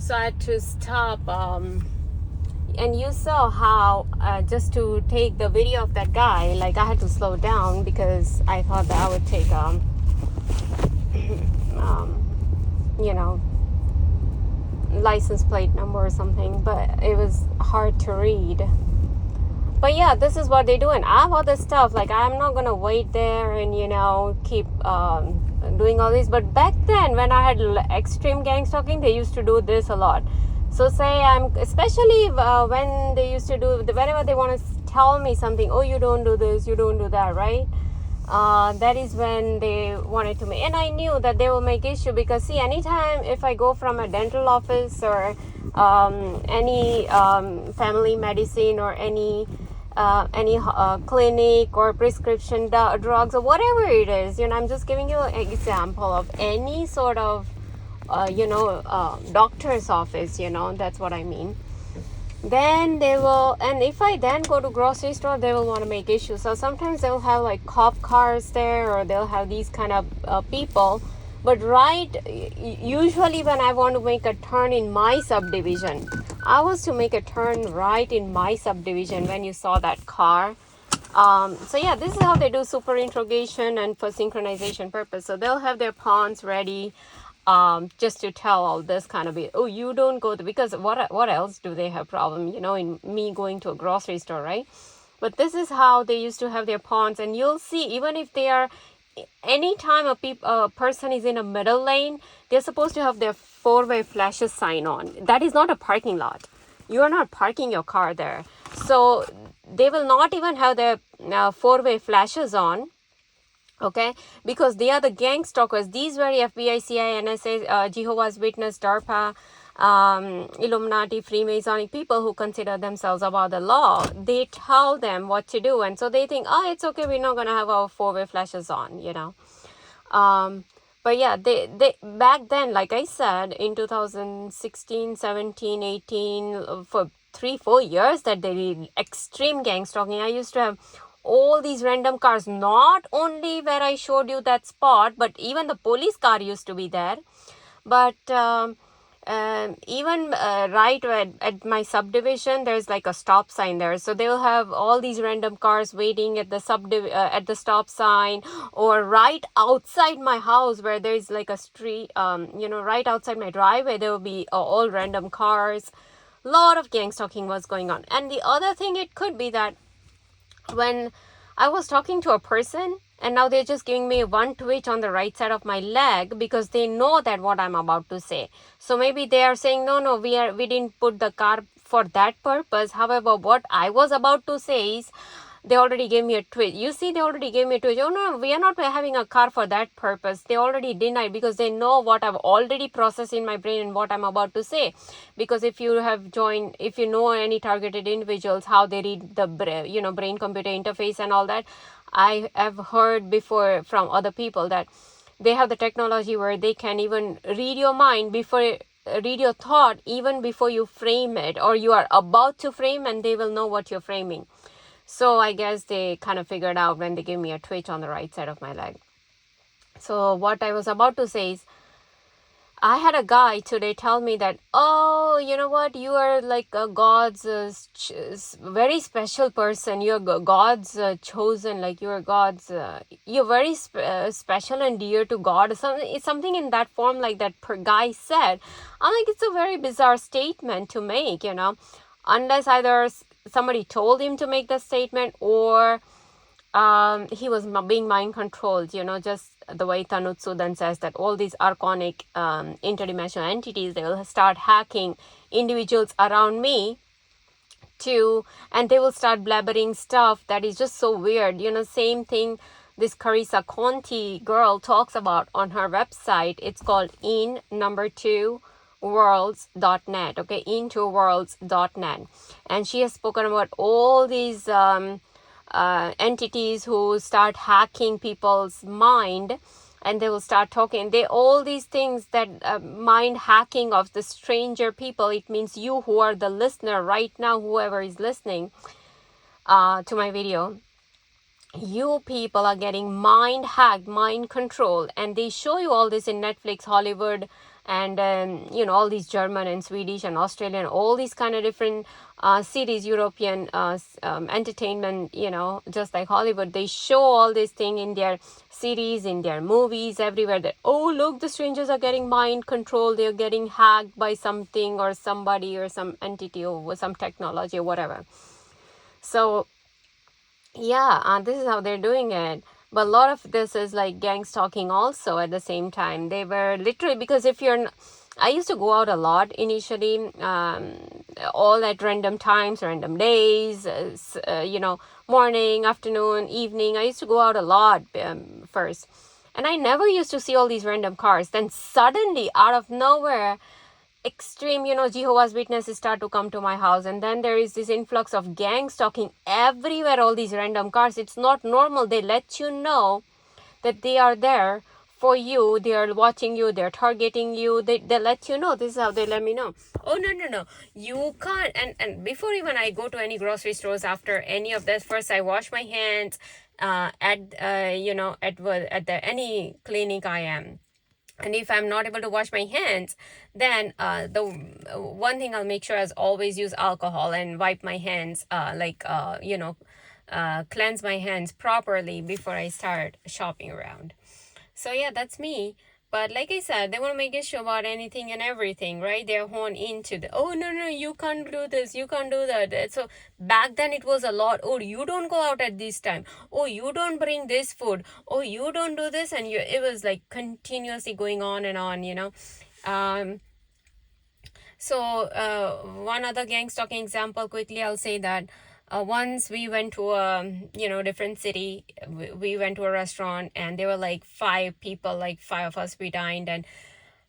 So I had to stop. And you saw how just to take the video of that guy, like I had to slow down because I thought that I would take you know, license plate number or something, but it was hard to read. But yeah, this is what they're doing. I have other stuff, like I'm not gonna wait there and keep doing all this. But back then when I had extreme gang stalking, they used to do this a lot. So say especially when they used to do, whenever they want to tell me something, oh, you don't do this, you don't do that, right? That is when they wanted to make, and I knew that they will make issue because see, anytime if I go from a dental office or any family medicine or any clinic or prescription drugs or whatever it is, I'm just giving you an example of any sort of doctor's office, that's what I mean. Then they will, and if I then go to grocery store, they will want to make issues. So sometimes they'll have like cop cars there, or they'll have these kind of people. But usually when I want to make a turn in my subdivision, I was to make a turn right in my subdivision when you saw that car. So yeah, this is how they do super interrogation and for synchronization purpose. So they'll have their pawns ready. Just to tell all this kind of, oh, you don't go to, because what else do they have problem, in me going to a grocery store, right? But this is how they used to have their pawns, and you'll see, even if they are, anytime a person is in a middle lane, they're supposed to have their four-way flashes sign on. That is not a parking lot. You are not parking your car there. So they will not even have their four-way flashes on. Okay, because they are the gang stalkers. These very FBI, CIA, NSA, Jehovah's Witness, DARPA, Illuminati, Freemasonic people who consider themselves above the law, they tell them what to do. And so they think, oh, it's okay, we're not going to have our four-way flashes on, But yeah, they back then, like I said, in 2016, 17, 18, for 3-4 years that they did extreme gang stalking. I used to have all these random cars, not only where I showed you that spot, but even the police car used to be there. But even right at my subdivision, there's like a stop sign there. So they'll have all these random cars waiting at the at the stop sign, or right outside my house where there's like a street, right outside my driveway, there will be all random cars. A lot of gang stalking was going on. And the other thing, it could be that when I was talking to a person and now they're just giving me one twitch on the right side of my leg because they know that what I'm about to say. So maybe they are saying, no, we didn't put the car for that purpose. However, what I was about to say is, they already gave me a twitch. You see, they already gave me a twitch. Oh no, we are not having a car for that purpose. They already denied because they know what I've already processed in my brain and what I'm about to say. Because if you know any targeted individuals, how they read the brain computer interface and all that, I have heard before from other people that they have the technology where they can even read your mind read your thought even before you frame it, or you are about to frame, and they will know what you're framing. So I guess they kind of figured out when they gave me a twitch on the right side of my leg. So what I was about to say is, I had a guy today tell me that, oh, you know what, you are like a God's very special person. You're God's chosen, like you're God's, you're very special and dear to God. It's something in that form like that guy said. I'm like, it's a very bizarre statement to make, unless either somebody told him to make the statement, or he was being mind controlled, just the way Tanutsu says that all these archonic interdimensional entities, they will start hacking individuals around me too, and they will start blabbering stuff that is just so weird. Same thing this Carissa Conti girl talks about on her website. It's called in2worlds.net. Okay, in2worlds.net. And she has spoken about all these entities who start hacking people's mind, and they will start talking. All these things that mind hacking of the stranger people. It means you who are the listener right now, whoever is listening to my video. You people are getting mind hacked, mind controlled, and they show you all this in Netflix, Hollywood, and all these German and Swedish and Australian, all these kind of different cities, European entertainment, just like Hollywood, they show all this thing in their series, in their movies, everywhere, that, oh, look, the strangers are getting mind controlled, they're getting hacked by something or somebody or some entity or some technology or whatever. So yeah, this is how they're doing it. But a lot of this is like gang stalking also at the same time. They were literally, because if you're, I used to go out a lot initially, all at random times, random days, morning, afternoon, evening. I used to go out a lot first. And I never used to see all these random cars. Then suddenly, out of nowhere, extreme, Jehovah's Witnesses start to come to my house, and then there is this influx of gang stalking everywhere, all these random cars. It's not normal. They let you know that they are there for you, they are watching you, they're targeting you, they let you know. This is how they let me know. Oh, no, you can't. And before even I go to any grocery stores, after any of this, first I wash my hands at the any clinic I am. And if I'm not able to wash my hands, then the one thing I'll make sure is always use alcohol and wipe my hands, cleanse my hands properly before I start shopping around. So yeah, that's me. But like I said, they want to make a show about anything and everything, right? They're honed into the, oh, no, you can't do this, you can't do that. So back then it was a lot. Oh, you don't go out at this time. Oh, you don't bring this food. Oh, you don't do this. And it was like continuously going on and on, So one other gang stalking example, quickly, I'll say that once we went to a different city. We went to a restaurant, and there were like 5 people, like 5 of us. We dined, and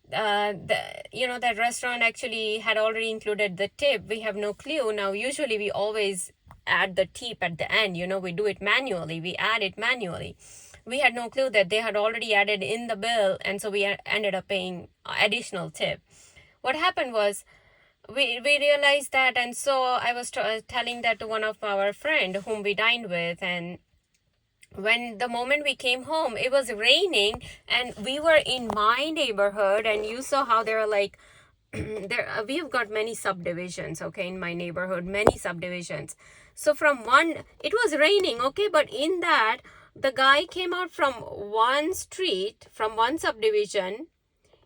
that restaurant actually had already included the tip. We have no clue. Now usually we always add the tip at the end. We do it manually. We add it manually. We had no clue that they had already added in the bill, and so we ended up paying additional tip. What happened was, we realized that, and so I was telling that to one of our friend whom we dined with, and when the moment we came home, it was raining, and we were in my neighborhood, and you saw how there are like we've got many subdivisions, okay, in my neighborhood, many subdivisions. So from one, it was raining, okay, but in that, the guy came out from one street, from one subdivision.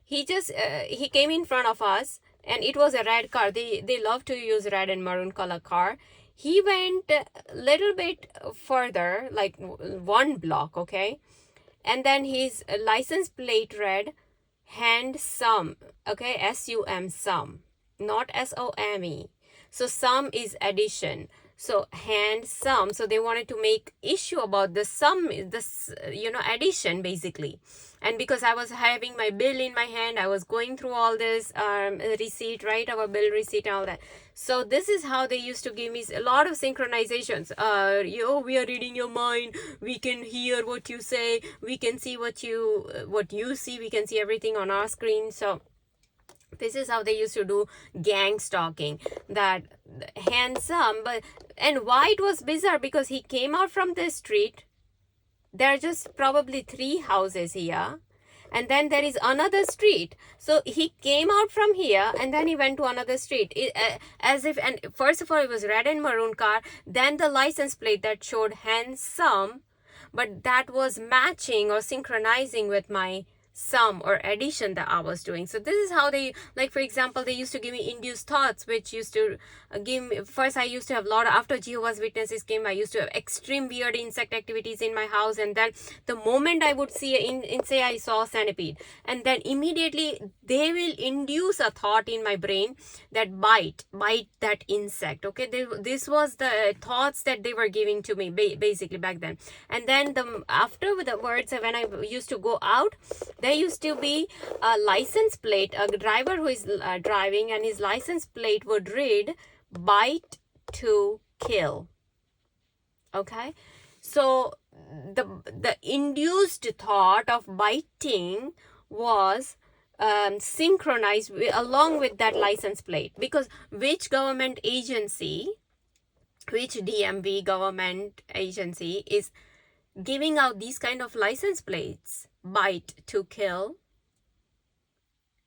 He just he came in front of us, and it was a red car. They love to use red and maroon color car. He went a little bit further, like 1 block, okay, and then his license plate read handsome, okay, SUM, some, not SOME. So some is addition. So handsome. So they wanted to make issue about the sum, this addition basically. And because I was having my bill in my hand, I was going through all this receipt, right? Our bill receipt and all that. So this is how they used to give me a lot of synchronizations. We are reading your mind. We can hear what you say. We can see what you see. We can see everything on our screen. So this is how they used to do gang stalking. That handsome, and why it was bizarre, because he came out from the street. There are just probably 3 houses here, and then there is another street. So he came out from here, and then he went to another street, as if, and first of all, it was red and maroon car, then the license plate that showed handsome, but that was matching or synchronizing with my sum or addition that I was doing. So this is how they, like, for example, they used to give me induced thoughts, which used to give me, first I used to have a lot of, after Jehovah's Witnesses came, I used to have extreme weird insect activities in my house, and then the moment I would see say I saw a centipede, and then immediately they will induce a thought in my brain that bite that insect, okay. This was the thoughts that they were giving to me basically back then. And then afterwards, when I used to go out, there used to be a license plate, a driver who is driving, and his license plate would read bite to kill, okay. So the induced thought of biting was synchronized along with that license plate, because which government agency, which DMV government agency is giving out these kind of license plates, bite to kill?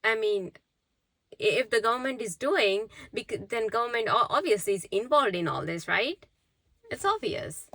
I mean, if the government is doing, then government obviously is involved in all this, right? It's obvious.